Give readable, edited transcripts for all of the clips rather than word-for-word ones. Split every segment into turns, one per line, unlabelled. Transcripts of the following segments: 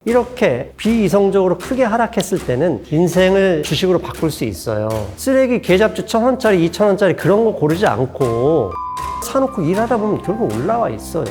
이렇게 비이성적으로 크게 하락했을 때는 인생을 주식으로 바꿀 수 있어요. 쓰레기 계좌주 1,000원짜리, 2,000원짜리 그런 거 고르지 않고 사놓고 일하다 보면 결국 올라와 있어요.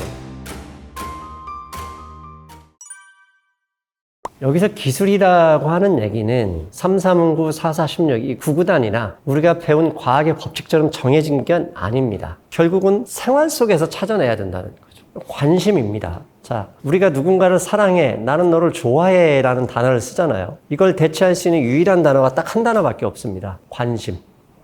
여기서 기술이라고 하는 얘기는 339, 4416, 이 구구단이나 우리가 배운 과학의 법칙처럼 정해진 게 아닙니다. 결국은 생활 속에서 찾아내야 된다는 거죠. 관심입니다. 자, 우리가 누군가를 사랑해, 나는 너를 좋아해 라는 단어를 쓰잖아요. 이걸 대체할 수 있는 유일한 단어가 딱 한 단어밖에 없습니다. 관심.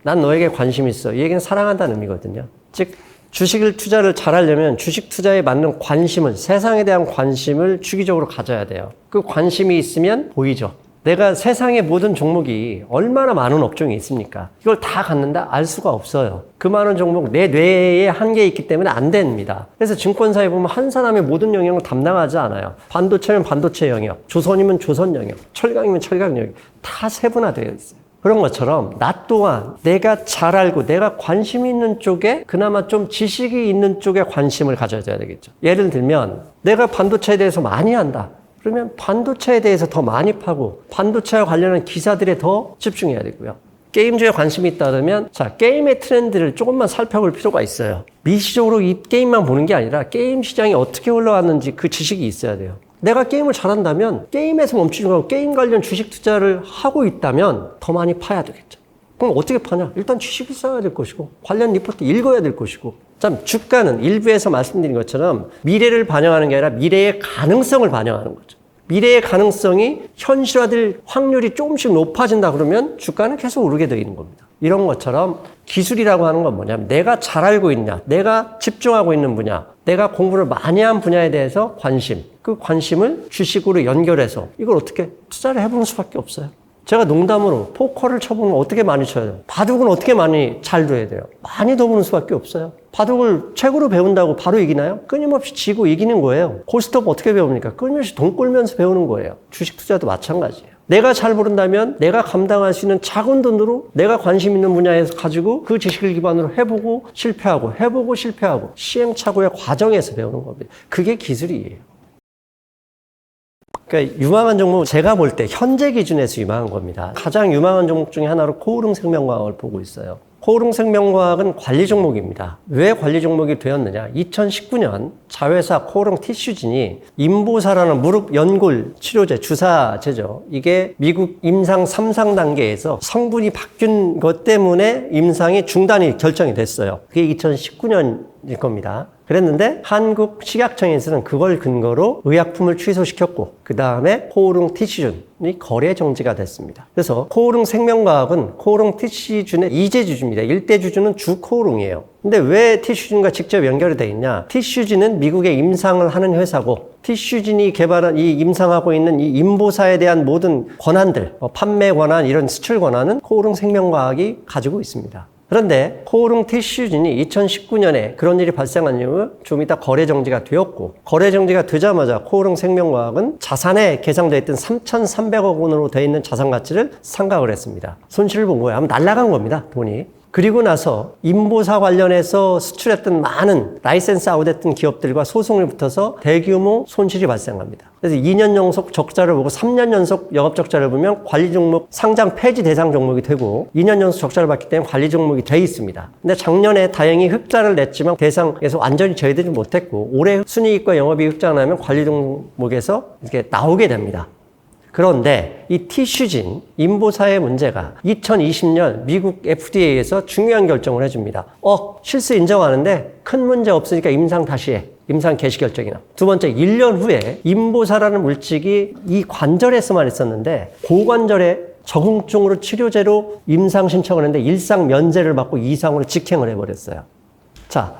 난 너에게 관심 있어. 이 얘기는 사랑한다는 의미거든요. 즉, 주식을 투자를 잘하려면 주식 투자에 맞는 관심을, 세상에 대한 관심을 주기적으로 가져야 돼요. 그 관심이 있으면 보이죠. 내가 세상의 모든 종목이 얼마나 많은 업종이 있습니까? 이걸 다 갖는다? 알 수가 없어요. 그 많은 종목 내 뇌에 한계 있기 때문에 안 됩니다. 그래서 증권사에 보면 한 사람의 모든 영역을 담당하지 않아요. 반도체면 반도체 영역, 조선이면 조선 영역, 철강이면 철강 영역, 다 세분화되어 있어요. 그런 것처럼 나 또한 내가 잘 알고 내가 관심 있는 쪽에 그나마 좀 지식이 있는 쪽에 관심을 가져야 되겠죠. 예를 들면 내가 반도체에 대해서 많이 안다. 그러면 반도체에 대해서 더 많이 파고 반도체와 관련한 기사들에 더 집중해야 되고요. 게임주에 관심이 있다 그러면 자, 게임의 트렌드를 조금만 살펴볼 필요가 있어요. 미시적으로 이 게임만 보는 게 아니라 게임 시장이 어떻게 올라왔는지 그 지식이 있어야 돼요. 내가 게임을 잘한다면 게임에서 멈추지 말고 게임 관련 주식 투자를 하고 있다면 더 많이 파야 되겠죠. 그럼 어떻게 파냐? 일단 주식이 쌓아야 될 것이고 관련 리포트 읽어야 될 것이고 참 주가는 일부에서 말씀드린 것처럼 미래를 반영하는 게 아니라 미래의 가능성을 반영하는 거죠. 미래의 가능성이 현실화될 확률이 조금씩 높아진다 그러면 주가는 계속 오르게 되어 있는 겁니다. 이런 것처럼 기술이라고 하는 건 뭐냐면 내가 잘 알고 있냐, 내가 집중하고 있는 분야, 내가 공부를 많이 한 분야에 대해서 관심, 그 관심을 주식으로 연결해서 이걸 어떻게 투자를 해보는 수밖에 없어요. 제가 농담으로 포커를 쳐보면 어떻게 많이 쳐야 돼요? 바둑은 어떻게 많이 잘 둬야 돼요? 많이 둬보는 수밖에 없어요. 바둑을 책으로 배운다고 바로 이기나요? 끊임없이 지고 이기는 거예요. 고스톱 어떻게 배웁니까? 끊임없이 돈 끌면서 배우는 거예요. 주식 투자도 마찬가지예요. 내가 잘 모른다면 내가 감당할 수 있는 작은 돈으로 내가 관심 있는 분야에서 가지고 그 지식을 기반으로 해보고 실패하고 시행착오의 과정에서 배우는 겁니다. 그게 기술이에요. 그러니까 유망한 종목 제가 볼 때 현재 기준에서 유망한 겁니다. 가장 유망한 종목 중에 하나로 코오릉생명과학을 보고 있어요. 코오릉생명과학은 관리 종목입니다. 왜 관리 종목이 되었느냐? 2019년 자회사 코오릉 티슈진이 임보사라는 무릎 연골 치료제, 주사제죠. 이게 미국 임상 3상 단계에서 성분이 바뀐 것 때문에 임상이 중단이 결정이 됐어요. 그게 2019년일 겁니다. 그랬는데 한국식약청에서는 그걸 근거로 의약품을 취소시켰고 그 다음에 코오릉 티슈준이 거래 정지가 됐습니다. 그래서 코오릉 생명과학은 코오릉 티슈준의 2제 주주입니다. 1대 주주는 주 코오릉이에요. 근데 왜 티슈준과 직접 연결이 돼 있냐? 티슈진은 미국의 임상을 하는 회사고 티슈진이 개발한 이 임상하고 있는 이 임보사에 대한 모든 권한들, 판매 권한, 이런 수출 권한은 코오릉 생명과학이 가지고 있습니다. 그런데 코오릉 티슈진이 2019년에 그런 일이 발생한 이후 좀 이따 거래 정지가 되었고 거래 정지가 되자마자 코오릉 생명과학은 자산에 계상되어 있던 3,300억 원으로 되어 있는 자산 가치를 상각을 했습니다. 손실을 본 거예요. 아마 날아간 겁니다. 돈이. 그리고 나서 임보사 관련해서 수출했던 많은 라이센스 아웃했던 기업들과 소송이 붙어서 대규모 손실이 발생합니다. 그래서 2년 연속 적자를 보고 3년 연속 영업 적자를 보면 관리 종목 상장 폐지 대상 종목이 되고 2년 연속 적자를 봤기 때문에 관리 종목이 돼 있습니다. 근데 작년에 다행히 흑자를 냈지만 대상에서 완전히 제외되지 못했고 올해 순이익과 영업이익 흑자가 나면 관리 종목에서 이렇게 나오게 됩니다. 그런데 이 티슈진 임보사의 문제가 2020년 미국 FDA에서 중요한 결정을 해줍니다. 실수 인정하는데 큰 문제 없으니까 임상 다시 해. 임상 개시 결정이나. 두 번째, 1년 후에 임보사라는 물질이 이 관절에서만 있었는데 고관절에 적응증으로 치료제로 임상 신청을 했는데 일상 면제를 받고 이상으로 직행을 해버렸어요. 자,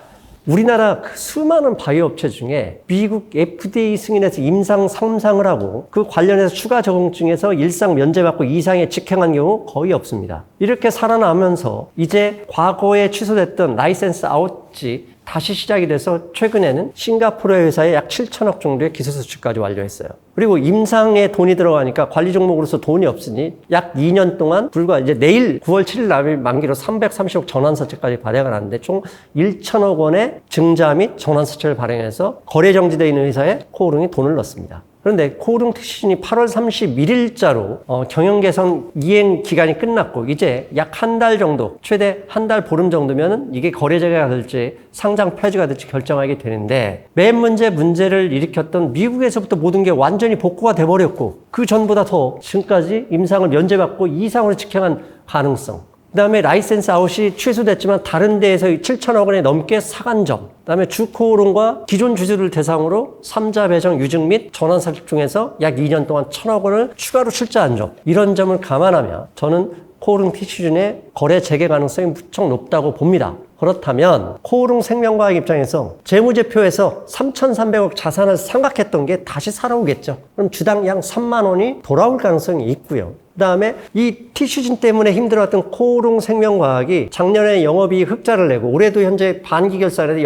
우리나라 그 수많은 바이오 업체 중에 미국 FDA 승인해서 임상 3상을 하고 그 관련해서 추가 적응증에서 일상 면제받고 이상에 직행한 경우 거의 없습니다. 이렇게 살아나면서 이제 과거에 취소됐던 라이센스 아웃이 다시 시작이 돼서 최근에는 싱가포르 회사에 약 7천억 정도의 기술 수출까지 완료했어요. 그리고 임상에 돈이 들어가니까 관리 종목으로서 돈이 없으니 약 2년 동안 불과 이제 내일 9월 7일 날 만기로 330억 전환사채까지 발행을 하는데 총 1천억 원의 증자 및 전환사채를 발행해서 거래 정지되어 있는 회사에 코오릉이 돈을 넣습니다. 그런데 코오롱 티시즌이 8월 31일자로 경영 개선 이행 기간이 끝났고 이제 약 한 달 정도, 최대 한 달 보름 정도면은 이게 거래 재개가 될지 상장 폐지가 될지 결정하게 되는데 맨 문제를 일으켰던 미국에서부터 모든 게 완전히 복구가 돼버렸고 그 전보다 더 지금까지 임상을 면제받고 이상으로 직행한 가능성. 그 다음에 라이센스 아웃이 취소됐지만 다른 데에서 7천억 원에 넘게 사간 점. 그 다음에 주 코오롱과 기존 주주들 대상으로 3자 배정 유증 및 전환 사기 중에서 약 2년 동안 1천억 원을 추가로 출자한 점. 이런 점을 감안하면 저는 코오롱 티시즌의 거래 재개 가능성이 무척 높다고 봅니다. 그렇다면 코오롱 생명과학 입장에서 재무제표에서 3,300억 자산을 상각했던 게 다시 살아오겠죠. 그럼 주당 약 3만 원이 돌아올 가능성이 있고요. 그 다음에 이 티시즌 때문에 힘들었던 코오롱 생명과학이 작년에 영업이익 흑자를 내고 올해도 현재 반기 결산에서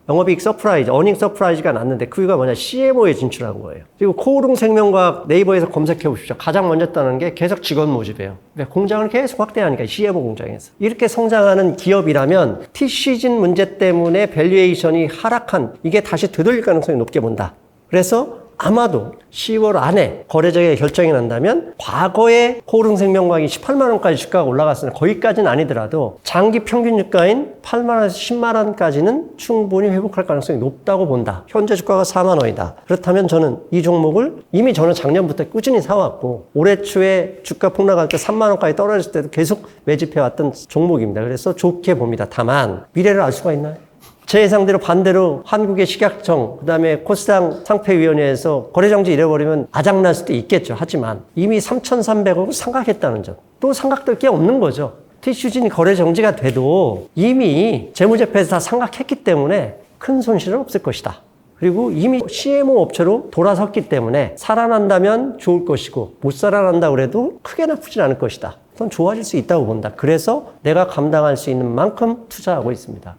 영업이익 서프라이즈, 어닝 서프라이즈가 났는데 그 이유가 뭐냐? CMO에 진출한 거예요. 그리고 코오롱 생명과학 네이버에서 검색해 보십시오. 가장 먼저 따는 게 계속 직원 모집이에요. 그러니까 공장을 계속 확대하니까 CMO 공장에서. 이렇게 성장하는 기업이라면 티시즌 문제 때문에 밸류에이션이 하락한 이게 다시 되돌릴 가능성이 높게 본다. 그래서 아마도 10월 안에 거래재개 결정이 난다면 과거에 코오롱 생명과학이 18만 원까지 주가가 올라갔으나 거기까지는 아니더라도 장기 평균 주가인 8만 원에서 10만 원까지는 충분히 회복할 가능성이 높다고 본다. 현재 주가가 4만 원이다. 그렇다면 저는 이 종목을 이미 저는 작년부터 꾸준히 사왔고 올해 초에 주가 폭락할 때 3만 원까지 떨어질 때도 계속 매집해왔던 종목입니다. 그래서 좋게 봅니다. 다만 미래를 알 수가 있나요? 제 예상대로 반대로 한국의 식약청, 그 다음에 코스닥 상폐위원회에서 거래정지 잃어버리면 아작날 수도 있겠죠. 하지만 이미 3,300억을 상각했다는 점. 또 상각될 게 없는 거죠. 티시즌이 거래정지가 돼도 이미 재무제표에서 다 상각했기 때문에 큰 손실은 없을 것이다. 그리고 이미 CMO 업체로 돌아섰기 때문에 살아난다면 좋을 것이고 못 살아난다 그래도 크게 나쁘진 않을 것이다. 그건 좋아질 수 있다고 본다. 그래서 내가 감당할 수 있는 만큼 투자하고 있습니다.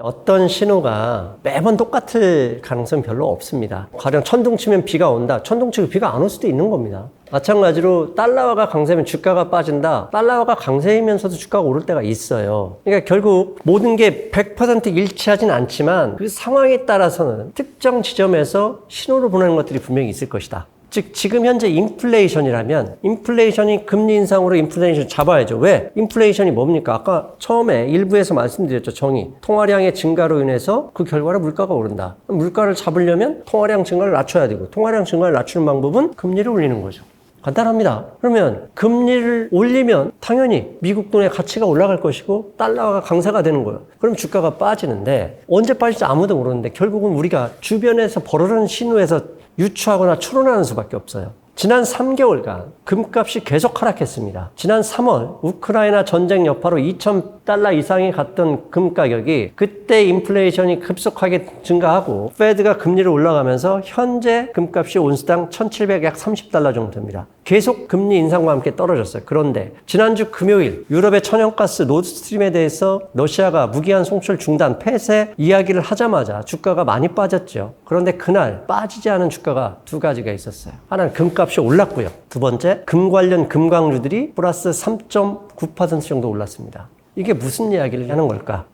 어떤 신호가 매번 똑같을 가능성은 별로 없습니다. 가령 천둥 치면 비가 온다. 천둥 치고 비가 안 올 수도 있는 겁니다. 마찬가지로 달러화가 강세면 주가가 빠진다. 달러화가 강세이면서도 주가가 오를 때가 있어요. 그러니까 결국 모든 게 100% 일치하진 않지만 그 상황에 따라서는 특정 지점에서 신호를 보내는 것들이 분명히 있을 것이다. 즉 지금 현재 인플레이션이라면 인플레이션이 금리 인상으로 인플레이션 잡아야죠. 왜? 인플레이션이 뭡니까? 아까 처음에 일부에서 말씀드렸죠. 정의. 통화량의 증가로 인해서 그 결과로 물가가 오른다. 물가를 잡으려면 통화량 증가를 낮춰야 되고 통화량 증가를 낮추는 방법은 금리를 올리는 거죠. 간단합니다. 그러면 금리를 올리면 당연히 미국 돈의 가치가 올라갈 것이고 달러가 강세가 되는 거예요. 그럼 주가가 빠지는데 언제 빠질지 아무도 모르는데 결국은 우리가 주변에서 벌어지는 신호에서 유추하거나 추론하는 수밖에 없어요. 지난 3개월간 금값이 계속 하락했습니다. 지난 3월 우크라이나 전쟁 여파로 2,000달러 이상이 갔던 금 가격이 그때 인플레이션이 급속하게 증가하고 페드가 금리를 올라가면서 현재 금값이 온스당 1,730달러 정도 됩니다. 계속 금리 인상과 함께 떨어졌어요. 그런데 지난주 금요일 유럽의 천연가스 노드스트림에 대해서 러시아가 무기한 송출 중단 폐쇄 이야기를 하자마자 주가가 많이 빠졌죠. 그런데 그날 빠지지 않은 주가가 두 가지가 있었어요. 하나는 금값이 올랐고요. 두 번째, 금 관련 금광주들이 플러스 3.9% 정도 올랐습니다. 이게 무슨 이야기를 하는 걸까?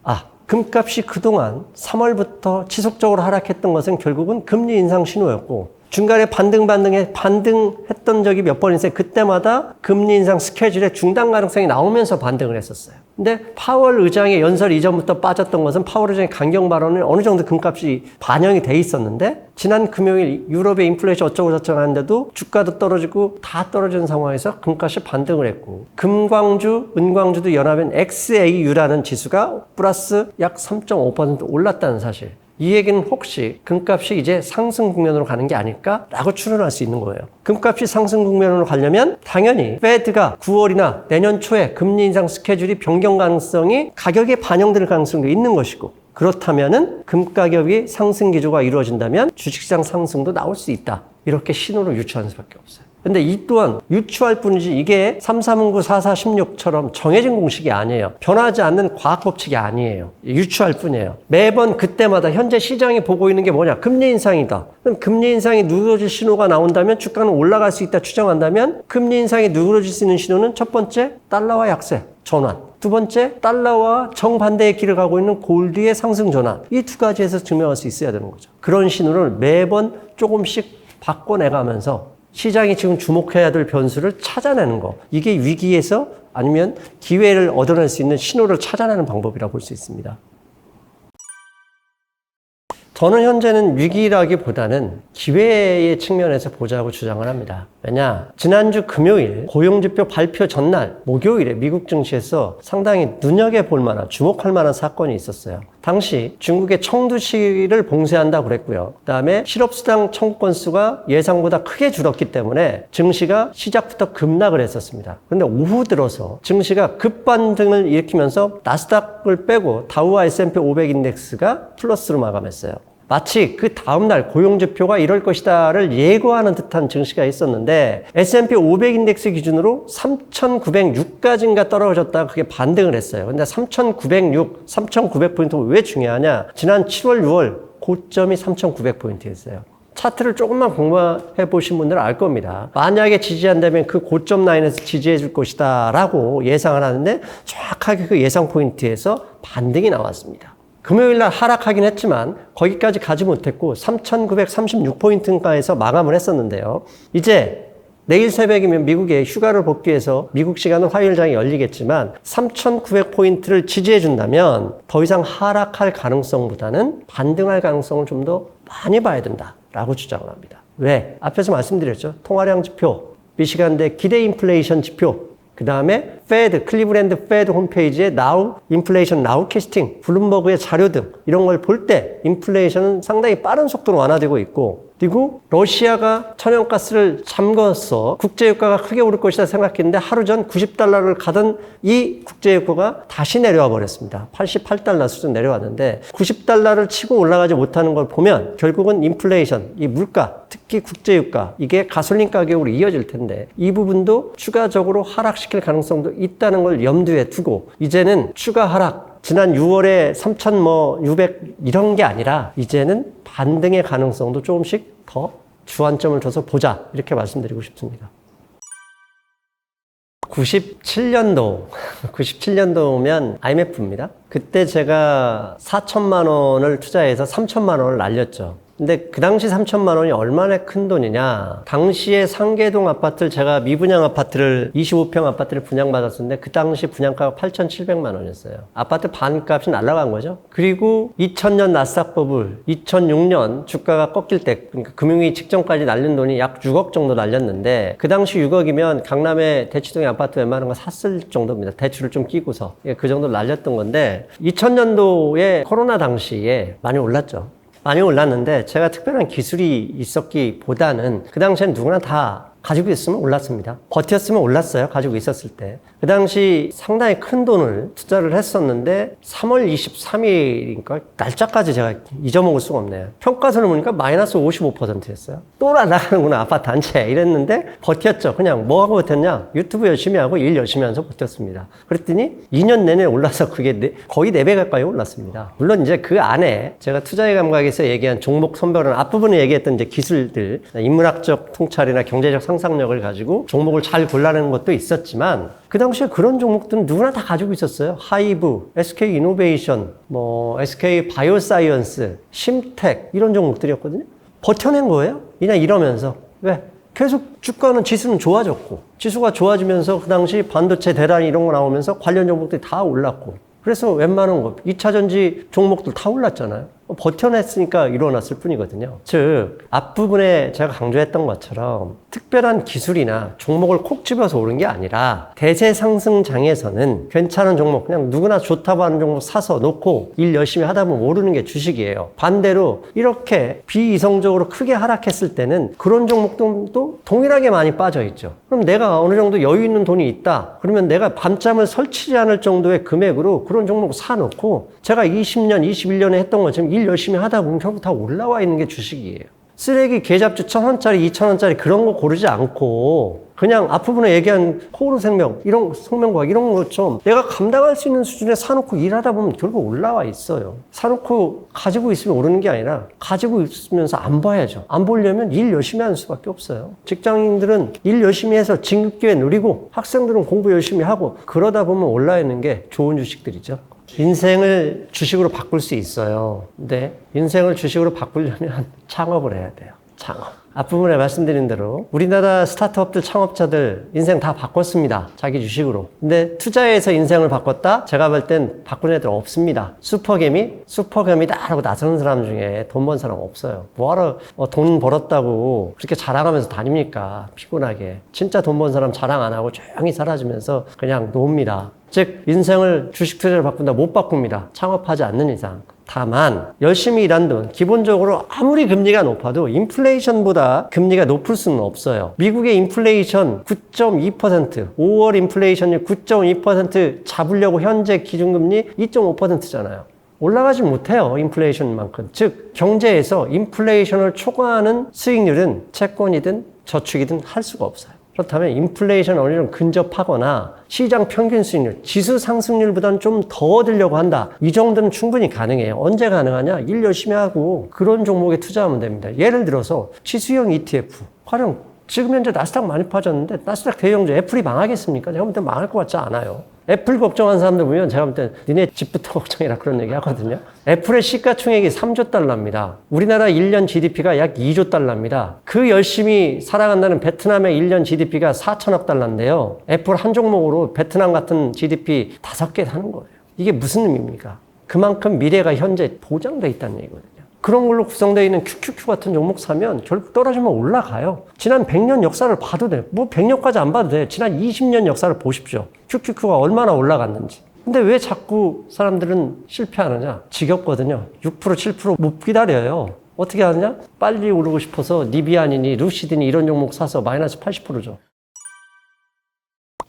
금값이 그동안 3월부터 지속적으로 하락했던 것은 결국은 금리 인상 신호였고 중간에 반등했던 적이 몇 번 있어요. 그때마다 금리 인상 스케줄에 중단 가능성이 나오면서 반등을 했었어요. 근데 파월 의장의 연설 이전부터 빠졌던 것은 파월 의장의 강경 발언에 어느 정도 금값이 반영이 돼 있었는데 지난 금요일 유럽의 인플레이션 어쩌고 저쩌고 하는데도 주가도 떨어지고 다 떨어지는 상황에서 금값이 반등을 했고 금광주, 은광주도 연합한 XAU라는 지수가 플러스 약 3.5% 올랐다는 사실. 이 얘기는 혹시 금값이 이제 상승 국면으로 가는 게 아닐까라고 추론할 수 있는 거예요. 금값이 상승 국면으로 가려면 당연히 페드가 9월이나 내년 초에 금리 인상 스케줄이 변경 가능성이 가격에 반영될 가능성도 있는 것이고 그렇다면은 금 가격이 상승 기조가 이루어진다면 주식시장 상승도 나올 수 있다. 이렇게 신호를 유추하는 수밖에 없어요. 근데 이 또한 유추할 뿐이지 이게 3319, 4416처럼 정해진 공식이 아니에요. 변하지 않는 과학 법칙이 아니에요. 유추할 뿐이에요. 매번 그때마다 현재 시장이 보고 있는 게 뭐냐? 금리 인상이다. 그럼 금리 인상이 누그러질 신호가 나온다면 주가는 올라갈 수 있다 추정한다면 금리 인상이 누그러질 수 있는 신호는 첫 번째 달러화 약세, 전환. 두 번째, 달러와 정반대의 길을 가고 있는 골드의 상승 전환. 이 두 가지에서 증명할 수 있어야 되는 거죠. 그런 신호를 매번 조금씩 바꿔내가면서 시장이 지금 주목해야 될 변수를 찾아내는 거. 이게 위기에서 아니면 기회를 얻어낼 수 있는 신호를 찾아내는 방법이라고 볼 수 있습니다. 저는 현재는 위기라기보다는 기회의 측면에서 보자고 주장을 합니다. 왜냐? 지난주 금요일 고용지표 발표 전날 목요일에 미국 증시에서 상당히 눈여겨볼 만한, 주목할 만한 사건이 있었어요. 당시 중국의 청두시를 봉쇄한다고 그랬고요. 그다음에 실업수당 청구 건수가 예상보다 크게 줄었기 때문에 증시가 시작부터 급락을 했었습니다. 그런데 오후 들어서 증시가 급반등을 일으키면서 나스닥을 빼고 다우와 S&P 500 인덱스가 플러스로 마감했어요. 마치 그 다음날 고용지표가 이럴 것이다를 예고하는 듯한 증시가 있었는데 S&P 500 인덱스 기준으로 3,906까지인가 떨어졌다가 그게 반등을 했어요. 근데 3,906, 3,900포인트가 왜 중요하냐? 지난 7월, 6월 고점이 3,900포인트였어요. 차트를 조금만 공부해 보신 분들은 알 겁니다. 만약에 지지한다면 그 고점 라인에서 지지해 줄 것이다 라고 예상을 하는데 정확하게 그 예상 포인트에서 반등이 나왔습니다. 금요일날 하락하긴 했지만 거기까지 가지 못했고 3,936포인트가에서 마감을 했었는데요. 이제 내일 새벽이면 미국에 휴가를 복귀해서 미국 시간은 화요일장이 열리겠지만 3,900포인트를 지지해 준다면 더 이상 하락할 가능성보다는 반등할 가능성을 좀 더 많이 봐야 된다라고 주장을 합니다. 왜? 앞에서 말씀드렸죠. 통화량 지표, 미시간대 기대 인플레이션 지표, 그 다음에 페드, 클리브랜드 페드 홈페이지에 now, 인플레이션 now 캐스팅, 블룸버그의 자료 등 이런 걸 볼 때 인플레이션은 상당히 빠른 속도로 완화되고 있고 그리고 러시아가 천연가스를 잠궈서 국제유가가 크게 오를 것이다 생각했는데 하루 전 90달러를 가던 이 국제유가가 다시 내려와 버렸습니다. 88달러 수준 내려왔는데 90달러를 치고 올라가지 못하는 걸 보면 결국은 인플레이션, 이 물가, 특히 국제유가 이게 가솔린 가격으로 이어질 텐데 이 부분도 추가적으로 하락시킬 가능성도 있다는 걸 염두에 두고 이제는 추가 하락 지난 6월에 3,600 이런 게 아니라 이제는 반등의 가능성도 조금씩 더 주안점을 둬서 보자 이렇게 말씀드리고 싶습니다. 97년도면 IMF입니다. 그때 제가 4천만 원을 투자해서 3천만 원을 날렸죠. 근데 그 당시 3천만 원이 얼마나 큰 돈이냐. 당시에 상계동 아파트를 제가 미분양 아파트를 25평 아파트를 분양받았었는데 그 당시 분양가가 8,700만 원이었어요. 아파트 반값이 날아간 거죠. 그리고 2000년 나스닥 버블, 2006년 주가가 꺾일 때 그러니까 금융위기 직전까지 날린 돈이 약 6억 정도 날렸는데 그 당시 6억이면 강남의 대치동의 아파트 웬만한 거 샀을 정도입니다. 대출을 좀 끼고서. 그 정도 날렸던 건데 2000년도에 코로나 당시에 많이 올랐죠. 많이 올랐는데 제가 특별한 기술이 있었기보다는 그 당시엔 누구나 다 가지고 있으면 올랐습니다. 버텼으면 올랐어요. 가지고 있었을 때. 그 당시 상당히 큰 돈을 투자를 했었는데 3월 23일인가 날짜까지 제가 잊어먹을 수가 없네요. 평가서를 보니까 마이너스 55%였어요. 또 날아가는구나 아파트 한 채 이랬는데 버텼죠. 그냥 뭐하고 버텼냐. 유튜브 열심히 하고 일 열심히 하면서 버텼습니다. 그랬더니 2년 내내 올라서 그게 거의 4배 가까이 올랐습니다. 물론 이제 그 안에 제가 투자의 감각에서 얘기한 종목 선별은 앞부분에 얘기했던 이제 기술들 인문학적 통찰이나 경제적 상상력을 가지고 종목을 잘 골라내는 것도 있었지만 그 당시에 그런 종목들은 누구나 다 가지고 있었어요. 하이브, SK 이노베이션, SK 바이오사이언스, 심텍 이런 종목들이었거든요. 버텨낸 거예요. 그냥 이러면서. 왜? 계속 주가는 지수는 좋아졌고 지수가 좋아지면서 그 당시 반도체 대란이 이런 거 나오면서 관련 종목들이 다 올랐고 그래서 웬만한 거 2차전지 종목들 다 올랐잖아요. 버텨냈으니까 일어났을 뿐이거든요. 즉 앞부분에 제가 강조했던 것처럼 특별한 기술이나 종목을 콕 집어서 오른 게 아니라 대세 상승장에서는 괜찮은 종목 그냥 누구나 좋다고 하는 종목 사서 놓고 일 열심히 하다 보면 오르는 게 주식이에요. 반대로 이렇게 비이성적으로 크게 하락했을 때는 그런 종목도 동일하게 많이 빠져 있죠. 그럼 내가 어느 정도 여유 있는 돈이 있다. 그러면 내가 밤잠을 설치지 않을 정도의 금액으로 그런 종목 사놓고 제가 20년, 21년에 했던 것처럼 일 열심히 하다 보면 결국 다 올라와 있는 게 주식이에요. 쓰레기 계좌주 1,000원짜리, 2,000원짜리 그런 거 고르지 않고 그냥 앞부분에 얘기한 코오르 생명, 이런 생명과학 이런 것 좀 내가 감당할 수 있는 수준에 사놓고 일하다 보면 결국 올라와 있어요. 사놓고 가지고 있으면 오르는 게 아니라 가지고 있으면서 안 봐야죠. 안 보려면 일 열심히 하는 수밖에 없어요. 직장인들은 일 열심히 해서 진급기회 누리고 학생들은 공부 열심히 하고 그러다 보면 올라 있는 게 좋은 주식들이죠. 인생을 주식으로 바꿀 수 있어요. 근데 인생을 주식으로 바꾸려면 창업을 해야 돼요. 창업. 앞부분에 말씀드린 대로 우리나라 스타트업들, 창업자들 인생 다 바꿨습니다. 자기 주식으로. 근데 투자해서 인생을 바꿨다? 제가 볼 땐 바꾼 애들 없습니다. 슈퍼개미다 라고 나서는 사람 중에 돈 번 사람 없어요. 뭐하러 돈 벌었다고 그렇게 자랑하면서 다닙니까? 피곤하게. 진짜 돈 번 사람 자랑 안 하고 조용히 사라지면서 그냥 놉니다. 즉 인생을 주식 투자를 바꾼다? 못 바꿉니다. 창업하지 않는 이상. 다만 열심히 일한 돈, 기본적으로 아무리 금리가 높아도 인플레이션보다 금리가 높을 수는 없어요. 미국의 인플레이션 9.2%, 5월 인플레이션율 9.2% 잡으려고 현재 기준금리 2.5%잖아요. 올라가지 못해요. 인플레이션만큼. 즉 경제에서 인플레이션을 초과하는 수익률은 채권이든 저축이든 할 수가 없어요. 그렇다면 인플레이션 어느 정도 근접하거나 시장 평균 수익률, 지수 상승률보다는 좀 더 얻으려고 한다. 이 정도는 충분히 가능해요. 언제 가능하냐? 일 열심히 하고 그런 종목에 투자하면 됩니다. 예를 들어서 지수형 ETF. 가령 지금 현재 나스닥 많이 빠졌는데 나스닥 대형주 애플이 망하겠습니까? 제가 볼 때 망할 것 같지 않아요. 애플 걱정하는 사람들 보면 제가 볼 때 니네 집부터 걱정이라 그런 얘기 하거든요. 애플의 시가총액이 3조 달러입니다. 우리나라 1년 GDP가 약 2조 달러입니다. 그 열심히 살아간다는 베트남의 1년 GDP가 4천억 달러인데요. 애플 한 종목으로 베트남 같은 GDP 5개 사는 거예요. 이게 무슨 의미입니까? 그만큼 미래가 현재 보장돼 있다는 얘기거든요. 그런 걸로 구성되어 있는 QQQ 같은 종목 사면 결국 떨어지면 올라가요. 지난 100년 역사를 봐도 돼. 뭐 100년까지 안 봐도 돼. 지난 20년 역사를 보십시오. QQQ가 얼마나 올라갔는지. 근데 왜 자꾸 사람들은 실패하느냐? 지겹거든요. 6%, 7% 못 기다려요. 어떻게 하느냐? 빨리 오르고 싶어서 니비안이니 루시드니 이런 종목 사서 마이너스 80%죠.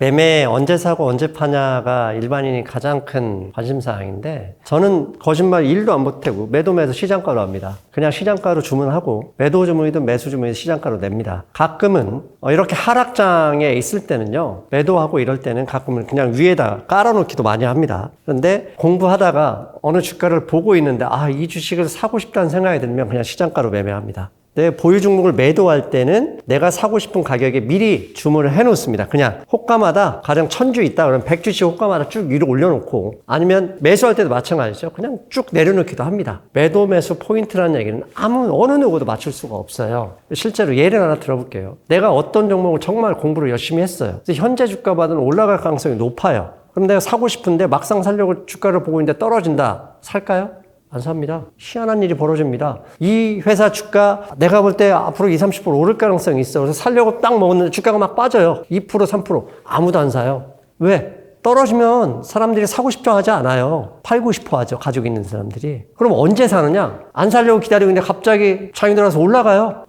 매매 언제 사고 언제 파냐가 일반인이 가장 큰 관심사항인데 저는 거짓말 1도 안 보태고 매도 매수 시장가로 합니다. 그냥 시장가로 주문하고 매도 주문이든 매수 주문이든 시장가로 냅니다. 가끔은 이렇게 하락장에 있을 때는요. 매도하고 이럴 때는 가끔은 그냥 위에다 깔아놓기도 많이 합니다. 그런데 공부하다가 어느 주가를 보고 있는데 이 주식을 사고 싶다는 생각이 들면 그냥 시장가로 매매합니다. 내 보유 종목을 매도할 때는 내가 사고 싶은 가격에 미리 주문을 해놓습니다. 그냥 호가마다 가령 1000주 있다 그러면 100주씩 호가마다 쭉 위로 올려놓고 아니면 매수할 때도 마찬가지죠. 그냥 쭉 내려놓기도 합니다. 매도 매수 포인트라는 얘기는 어느 누구도 맞출 수가 없어요. 실제로 예를 하나 들어볼게요. 내가 어떤 종목을 정말 공부를 열심히 했어요. 그래서 현재 주가보다는 올라갈 가능성이 높아요. 그럼 내가 사고 싶은데 막상 사려고 주가를 보고 있는데 떨어진다. 살까요? 안 삽니다. 희한한 일이 벌어집니다. 이 회사 주가 내가 볼 때 앞으로 20, 30% 오를 가능성이 있어. 그래서 살려고 딱 먹었는데 주가가 막 빠져요. 2%, 3%. 아무도 안 사요. 왜? 떨어지면 사람들이 사고 싶어 하지 않아요. 팔고 싶어 하죠. 가지고 있는 사람들이. 그럼 언제 사느냐? 안 살려고 기다리고 있는데 갑자기 장이 들어서 올라가요.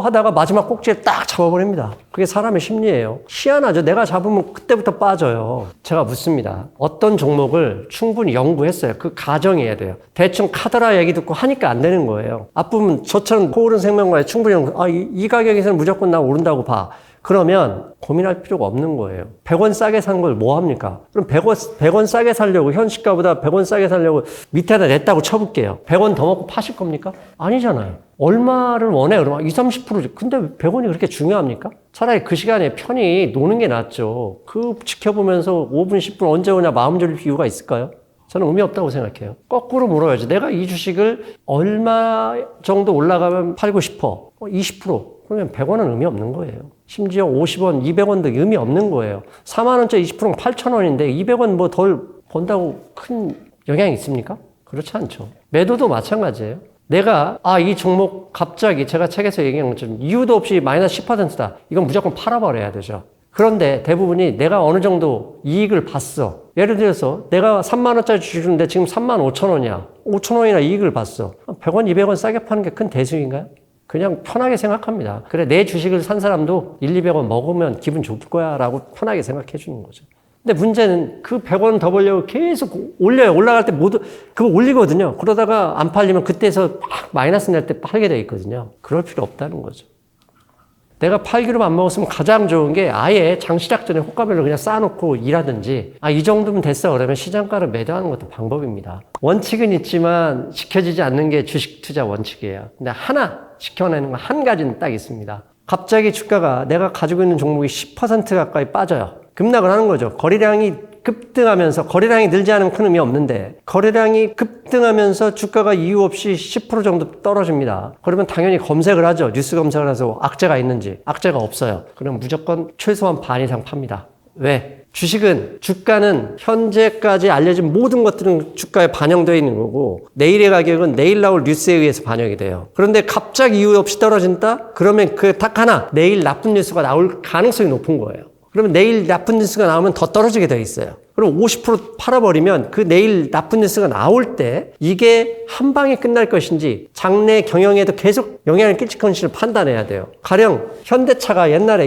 하다가 마지막 꼭지에 딱 잡아버립니다. 그게 사람의 심리예요. 희한하죠. 내가 잡으면 그때부터 빠져요. 제가 묻습니다. 어떤 종목을 충분히 연구했어요. 그 가정이어야 돼요. 대충 카더라 얘기 듣고 하니까 안 되는 거예요. 앞부분 저처럼 코오른 생명과에 충분히 연구, 이 가격에서는 무조건 나 오른다고 봐. 그러면 고민할 필요가 없는 거예요. 100원 싸게 산 걸 뭐 합니까? 그럼 100원 싸게 살려고 현시가보다 100원 싸게 살려고 밑에다 냈다고 쳐볼게요. 100원 더 먹고 파실 겁니까? 아니잖아요. 얼마를 원해? 그러면 20, 30%지. 근데 100원이 그렇게 중요합니까? 차라리 그 시간에 편히 노는 게 낫죠. 그 지켜보면서 5분, 10분 언제 오냐 마음 졸일 이유가 있을까요? 저는 의미 없다고 생각해요. 거꾸로 물어야죠. 내가 이 주식을 얼마 정도 올라가면 팔고 싶어? 20%. 그러면 100원은 의미 없는 거예요. 심지어 50원, 200원도 의미 없는 거예요. 4만원짜리 20%는 8,000원인데 200원 뭐 덜 번다고 큰 영향이 있습니까? 그렇지 않죠. 매도도 마찬가지예요. 내가 이 종목 갑자기 제가 책에서 얘기한 것처럼 이유도 없이 마이너스 10%다. 이건 무조건 팔아버려야 되죠. 그런데 대부분이 내가 어느 정도 이익을 봤어. 예를 들어서 내가 3만원짜리 주식인데 지금 35,000원이야. 5,000원이나 이익을 봤어. 100원, 200원 싸게 파는 게 큰 대수인가요? 그냥 편하게 생각합니다. 그래, 내 주식을 산 사람도 1, 200원 먹으면 기분 좋을 거야 라고 편하게 생각해 주는 거죠. 근데 문제는 그 100원 더 벌려고 계속 올려요. 올라갈 때 모두 그거 올리거든요. 그러다가 안 팔리면 그때서 막 마이너스 낼 때 팔게 돼 있거든요. 그럴 필요 없다는 거죠. 내가 팔기로만 안 먹었으면 가장 좋은 게 아예 장 시작 전에 호가별로 그냥 쌓아놓고 일하든지 이 정도면 됐어 그러면 시장가를 매도하는 것도 방법입니다. 원칙은 있지만 지켜지지 않는 게 주식 투자 원칙이에요. 근데 하나 지켜내는 건 한 가지는 딱 있습니다. 갑자기 주가가 내가 가지고 있는 종목이 10% 가까이 빠져요. 급락을 하는 거죠. 거래량이 급등하면서 거래량이 늘지 않으면 큰 의미 없는데 거래량이 급등하면서 주가가 이유 없이 10% 정도 떨어집니다. 그러면 당연히 검색을 하죠. 뉴스 검색을 해서 악재가 있는지. 악재가 없어요. 그럼 무조건 최소한 반 이상 팝니다. 왜? 주식은 주가는 현재까지 알려진 모든 것들은 주가에 반영되어 있는 거고 내일의 가격은 내일 나올 뉴스에 의해서 반영이 돼요. 그런데 갑자기 이유 없이 떨어진다? 그러면 그 딱 하나 내일 나쁜 뉴스가 나올 가능성이 높은 거예요. 그러면 내일 나쁜 뉴스가 나오면 더 떨어지게 되어 있어요. 그럼 50% 팔아버리면 그 내일 나쁜 뉴스가 나올 때 이게 한 방에 끝날 것인지 장래 경영에도 계속 영향을 끼칠 것인지를 판단해야 돼요. 가령 현대차가 옛날에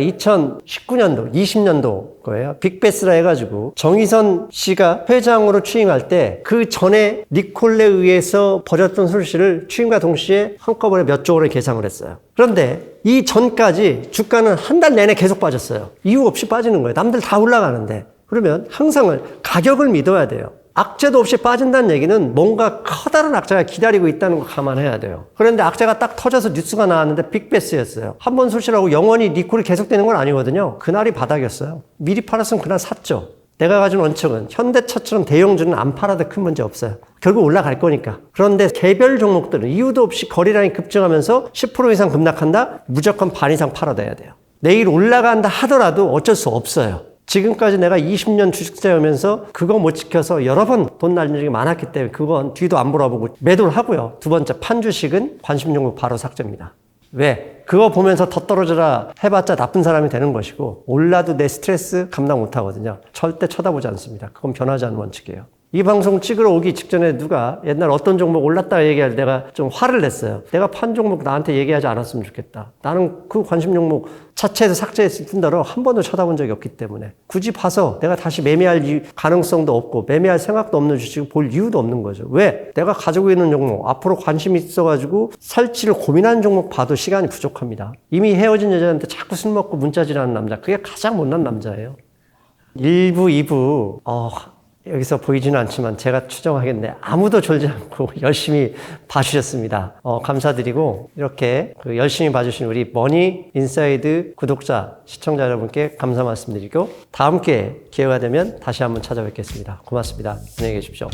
2019년도, 20년도 거예요. 빅베스라 해가지고 정의선 씨가 회장으로 취임할 때 그 전에 리콜에 의해서 벌였던 손실을 취임과 동시에 한꺼번에 몇 조 원을 계상을 했어요. 그런데 이 전까지 주가는 한 달 내내 계속 빠졌어요. 이유 없이 빠지는 거예요. 남들 다 올라가는데. 그러면 항상 가격을 믿어야 돼요. 악재도 없이 빠진다는 얘기는 뭔가 커다란 악재가 기다리고 있다는 거 감안해야 돼요. 그런데 악재가 딱 터져서 뉴스가 나왔는데 빅베스였어요. 한 번 손실하고 영원히 리콜이 계속되는 건 아니거든요. 그날이 바닥이었어요. 미리 팔았으면 그날 샀죠. 내가 가진 원칙은 현대차처럼 대형주는 안 팔아도 큰 문제 없어요. 결국 올라갈 거니까. 그런데 개별 종목들은 이유도 없이 거래량이 급증하면서 10% 이상 급락한다? 무조건 반 이상 팔아둬야 돼요. 내일 올라간다 하더라도 어쩔 수 없어요. 지금까지 내가 20년 주식자이면서 그거 못 지켜서 여러 번 돈 날린 적이 많았기 때문에 그건 뒤도 안 돌아보고 매도를 하고요. 두 번째, 판 주식은 관심 종목 바로 삭제입니다. 왜? 그거 보면서 더 떨어져라 해봤자 나쁜 사람이 되는 것이고 올라도 내 스트레스 감당 못 하거든요. 절대 쳐다보지 않습니다. 그건 변하지 않는 원칙이에요. 이 방송 찍으러 오기 직전에 누가 옛날 어떤 종목 올랐다 얘기할 때 내가 좀 화를 냈어요. 내가 판 종목 나한테 얘기하지 않았으면 좋겠다. 나는 그 관심 종목 자체에서 삭제했을 뿐더러 한 번도 쳐다본 적이 없기 때문에 굳이 봐서 내가 다시 매매할 가능성도 없고 매매할 생각도 없는 주식을 볼 이유도 없는 거죠. 왜? 내가 가지고 있는 종목 앞으로 관심이 있어가지고 살지를 고민하는 종목 봐도 시간이 부족합니다. 이미 헤어진 여자한테 자꾸 술 먹고 문자질하는 남자, 그게 가장 못난 남자예요. 1부, 2부 여기서 보이지는 않지만 제가 추정하겠네. 아무도 졸지 않고 열심히 봐주셨습니다. 감사드리고 이렇게 열심히 봐주신 우리 머니 인사이드 구독자, 시청자 여러분께 감사 말씀드리고 다음 기회가 되면 다시 한번 찾아뵙겠습니다. 고맙습니다. 안녕히 계십시오.